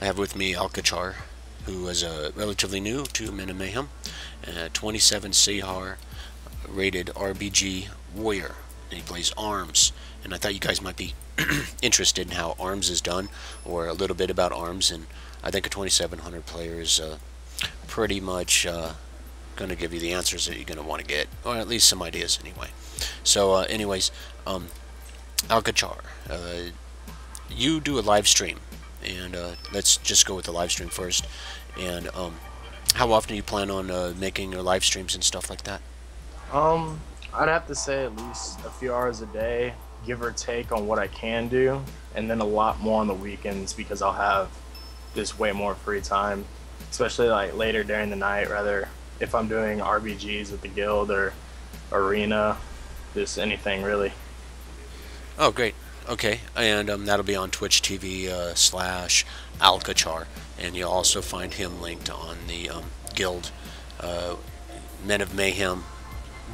I have with me Alkacharr, who is relatively new to Men of Mayhem, 27 Sahar rated RBG warrior, and he plays arms. And I thought you guys might be interested in how arms is done, or a little bit about arms. And I think a 2700 player is pretty much going to give you the answers that you're going to want to get, or at least some ideas anyway. So, Alkacharr, you do a live stream, and let's just go with the live stream first. And how often do you plan on making your live streams and stuff like that? I'd have to say at least a few hours a day, give or take on what I can do, and then a lot more on the weekends because I'll have just way more free time, especially like later during the night, rather if I'm doing RBGs with the guild or arena, just anything really. Oh, great. Okay, and that'll be on Twitch TV slash Alkacharr, and you'll also find him linked on the guild Men of Mayhem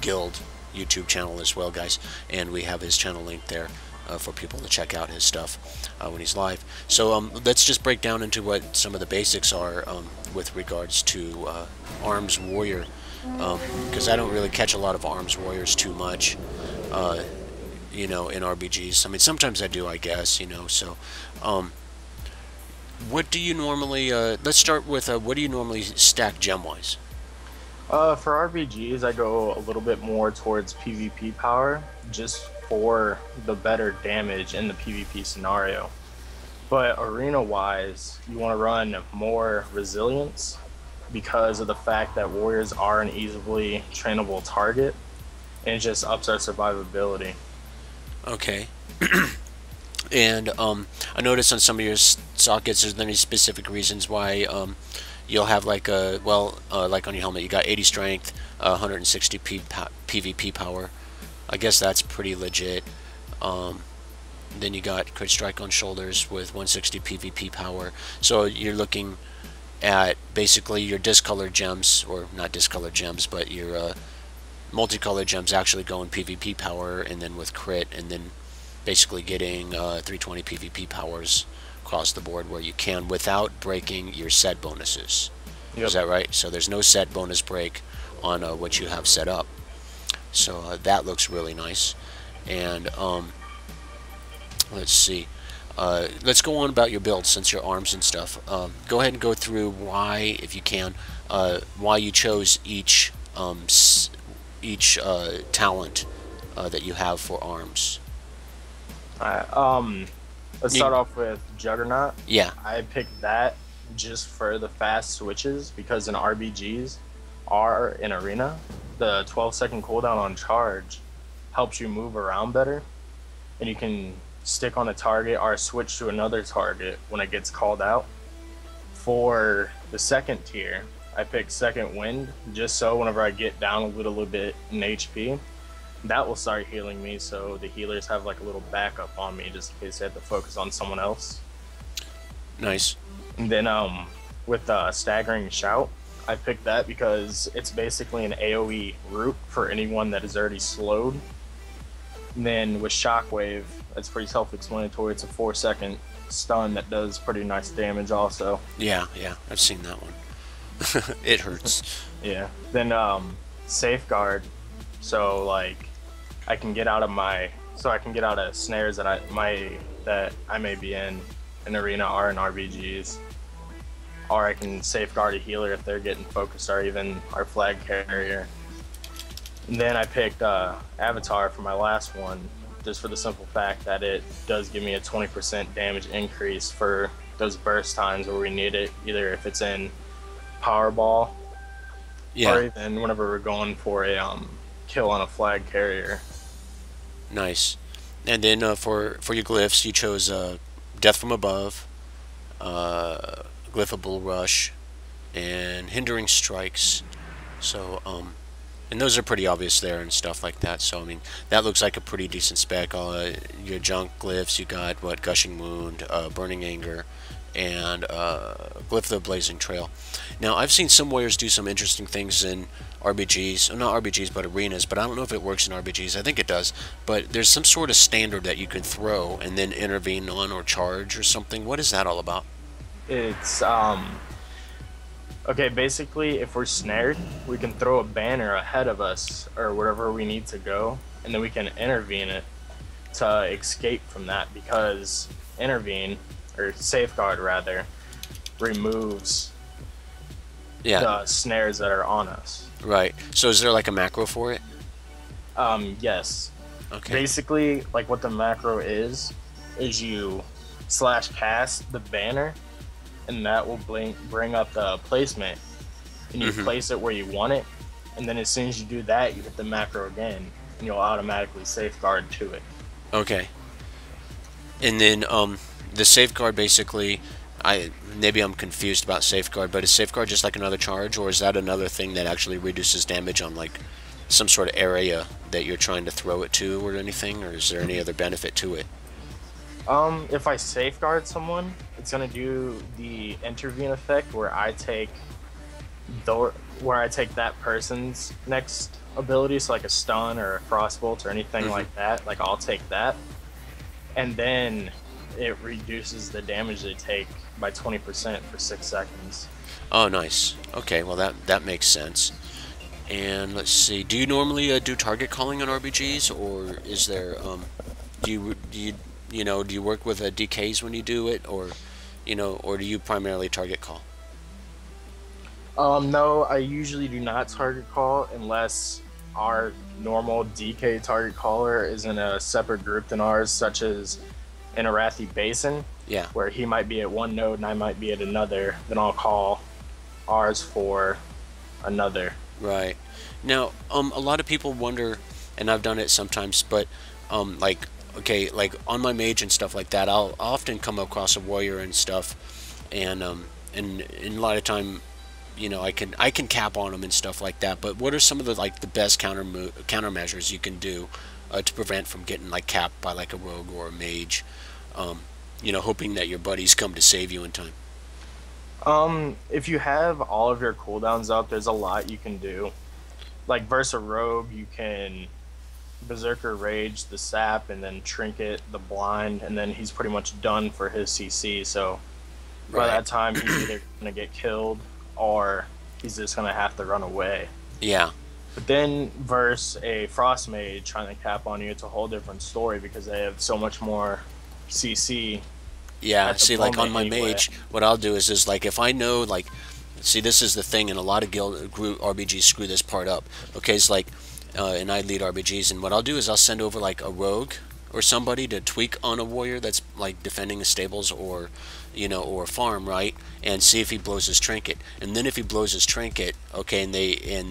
Guild YouTube channel as well, guys, and we have his channel linked there for people to check out his stuff when he's live. So let's just break down into what some of the basics are with regards to arms warrior, because I don't really catch a lot of arms warriors too much, you know, in RBGs. I mean, sometimes I do, I guess, you know. So what do you normally let's start with what do you normally stack gem wise? For RBGs, I go a little bit more towards PvP power, just for the better damage in the PvP scenario. But arena-wise, you want to run more resilience because of the fact that warriors are an easily trainable target, and it just ups our survivability. Okay. And I noticed on some of your sockets, is there any specific reasons why you'll have like a, well, like on your helmet, you got 80 strength, 160 PvP power. I guess that's pretty legit. Then you got crit strike on shoulders with 160 PvP power. So you're looking at basically your discolored gems, or not discolored gems, but your multicolored gems actually go in PvP power, and then with crit, and then basically getting 320 PvP powers across the board where you can without breaking your set bonuses. Yep. Is that right? So there's no set bonus break on what you have set up. So that looks really nice. And let's see. Let's go on about your build, since your arms and stuff. Go ahead and go through why, if you can, why you chose each talent that you have for arms. Let's start off with Juggernaut. Yeah. I picked that just for the fast switches, because in RBGs or in arena, the 12-second cooldown on charge helps you move around better, and you can stick on a target or switch to another target when it gets called out. For the second tier, I picked Second Wind, just so whenever I get down a little bit in HP, that will start healing me, so the healers have like a little backup on me just in case they have to focus on someone else. Nice. And then with Staggering Shout, I picked that because it's basically an AoE root for anyone that is already slowed. And then with Shockwave, it's pretty self-explanatory. It's a 4-second stun that does pretty nice damage also. Yeah, I've seen that one. It hurts. Yeah. Then Safeguard, so like I can get out of snares that I may be in arena or in RBGs, or I can safeguard a healer if they're getting focused, or even our flag carrier. And then I picked Avatar for my last one, just for the simple fact that it does give me a 20% damage increase for those burst times where we need it, either if it's in Powerball, yeah, or even whenever we're going for a kill on a flag carrier. Nice. And then for your glyphs, you chose Death from Above, Glyphable Rush, and Hindering Strikes. So and those are pretty obvious there and stuff like that. So I mean, that looks like a pretty decent spec. Your junk glyphs, you got what? Gushing Wound, Burning Anger, and Glyph of the Blazing Trail. Now, I've seen some warriors do some interesting things in RBGs, not RBGs, but arenas, but I don't know if it works in RBGs. I think it does. But there's some sort of standard that you could throw and then intervene on or charge or something. What is that all about? It's okay, basically if we're snared, we can throw a banner ahead of us or wherever we need to go, and then we can intervene it to escape from that because intervene or safeguard rather removes Yeah, the snares that are on us. right. So is there like a macro for it? Yes. Okay. Basically, like what the macro is you slash cast the banner, and that will bring up the placement, and you Mm-hmm. place it where you want it, and then as soon as you do that, you hit the macro again, and you'll automatically safeguard to it. Okay. And then the safeguard basically, I maybe I'm confused about safeguard, but is safeguard just like another charge, or is that another thing that actually reduces damage on like some sort of area that you're trying to throw it to or anything, or is there any other benefit to it? If I safeguard someone, it's gonna do the intervene effect the where I take that person's next ability, so like a stun or a frostbolt or anything Mm-hmm. like that. Like I'll take that, and then it reduces the damage they take by 20% for 6 seconds. Oh, nice. Okay, well that makes sense. And let's see, do you normally do target calling on RBGs, or is there do you work with DKs when you do it, or or do you primarily target call? No, I usually do not target call unless our normal DK target caller is in a separate group than ours, such as in Arathi Basin, Yeah. where he might be at one node and I might be at another. Then I'll call ours for another. Right. Now, a lot of people wonder, and I've done it sometimes, but like, okay, like on my mage and stuff like that, I'll often come across a warrior and stuff, and a lot of time, I can cap on them and stuff like that. But what are some of the like the best countermeasures you can do to prevent from getting like capped by like a rogue or a mage? Hoping that your buddies come to save you in time. If you have all of your cooldowns up, there's a lot you can do. Like versus a rogue, you can Berserker Rage the sap and then Trinket the blind, and then he's pretty much done for his CC. So by Right. that time, he's either gonna get killed or he's just gonna have to run away. Yeah. But then versus a Frost Mage trying to cap on you, it's a whole different story because they have so much more CC Yeah, at the see, like on moment my anyway. mage, what I'll do is like if I know like, see, this is the thing, and a lot of guild group RBGs screw this part up. Okay, it's like, and I lead RBGs, and what I'll do is I'll send over like a rogue or somebody to tweak on a warrior that's like defending the stables or, or a farm, right? And see if he blows his trinket. And then if he blows his trinket, okay, and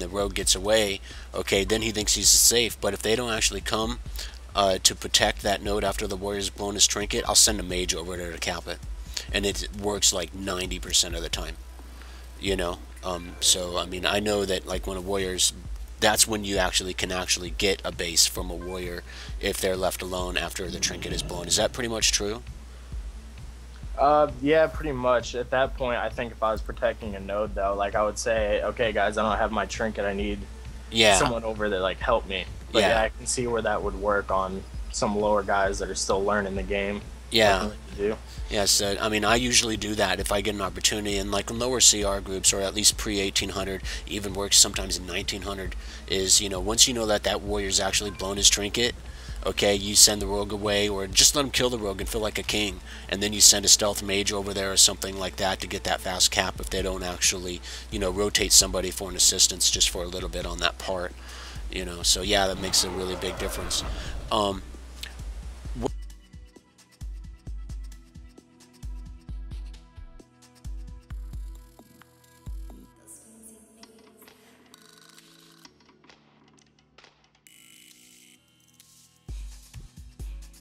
the rogue gets away, okay, then he thinks he's safe. But if they don't actually come to protect that node after the warrior's blown his trinket, I'll send a mage over there to cap it, and it works like 90% of the time. So I mean, I know that like when a warrior's, that's when you actually can actually get a base from a warrior if they're left alone after the trinket is blown. Is that pretty much true? Yeah, pretty much. At that point, I think if I was protecting a node, though, like I would say, okay, guys, I don't have my trinket. I need Yeah, someone over there, like help me. But yeah, yeah, I can see where that would work on some lower guys that are still learning the game. yeah. Nothing to do. Yes, I mean, I usually do that if I get an opportunity, and like lower CR groups, or at least pre-1800, even works sometimes in 1900, is, once you know that that warrior's actually blown his trinket, okay, you send the rogue away, or just let him kill the rogue and feel like a king, and then you send a stealth mage over there or something like that to get that fast cap if they don't actually, rotate somebody for an assistance just for a little bit on that part. So yeah, that makes a really big difference.